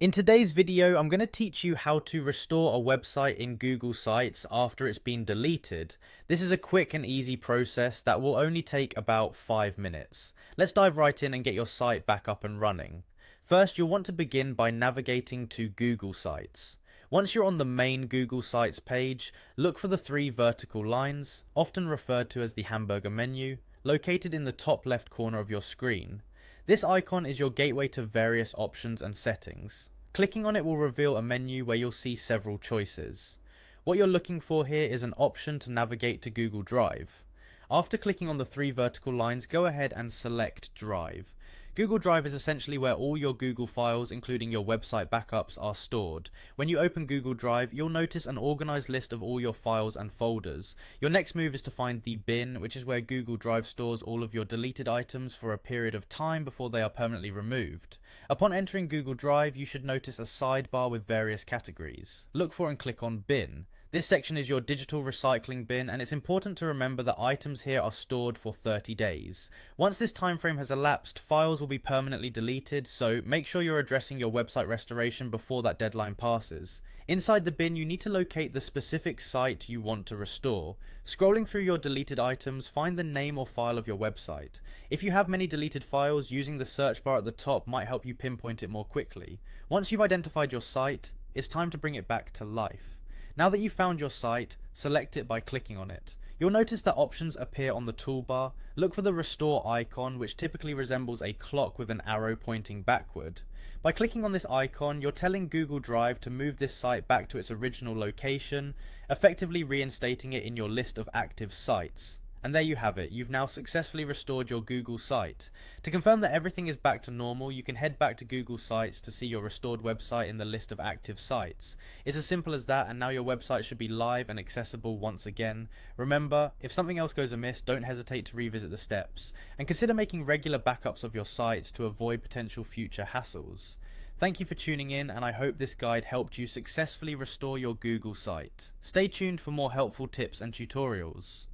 In today's video, I'm going to teach you how to restore a website in Google Sites after it's been deleted. This is a quick and easy process that will only take about 5 minutes. Let's dive right in and get your site back up and running. First, you'll want to begin by navigating to Google Sites. Once you're on the main Google Sites page, look for the three vertical lines, often referred to as the hamburger menu, located in the top left corner of your screen. This icon is your gateway to various options and settings. Clicking on it will reveal a menu where you'll see several choices. What you're looking for here is an option to navigate to Google Drive. After clicking on the three vertical lines, go ahead and select Drive. Google Drive is essentially where all your Google files, including your website backups, are stored. When you open Google Drive, you'll notice an organized list of all your files and folders. Your next move is to find the bin, which is where Google Drive stores all of your deleted items for a period of time before they are permanently removed. Upon entering Google Drive, you should notice a sidebar with various categories. Look for and click on Bin. This section is your digital recycling bin, and it's important to remember that items here are stored for 30 days. Once this time frame has elapsed, files will be permanently deleted, so make sure you're addressing your website restoration before that deadline passes. Inside the bin, you need to locate the specific site you want to restore. Scrolling through your deleted items, find the name or file of your website. If you have many deleted files, using the search bar at the top might help you pinpoint it more quickly. Once you've identified your site, it's time to bring it back to life. Now that you've found your site, select it by clicking on it. You'll notice that options appear on the toolbar. Look for the restore icon, which typically resembles a clock with an arrow pointing backward. By clicking on this icon, you're telling Google Drive to move this site back to its original location, effectively reinstating it in your list of active sites. And there you have it, you've now successfully restored your Google site. To confirm that everything is back to normal, you can head back to Google Sites to see your restored website in the list of active sites. It's as simple as that, and now your website should be live and accessible once again. Remember, if something else goes amiss, don't hesitate to revisit the steps, and consider making regular backups of your sites to avoid potential future hassles. Thank you for tuning in, and I hope this guide helped you successfully restore your Google site. Stay tuned for more helpful tips and tutorials.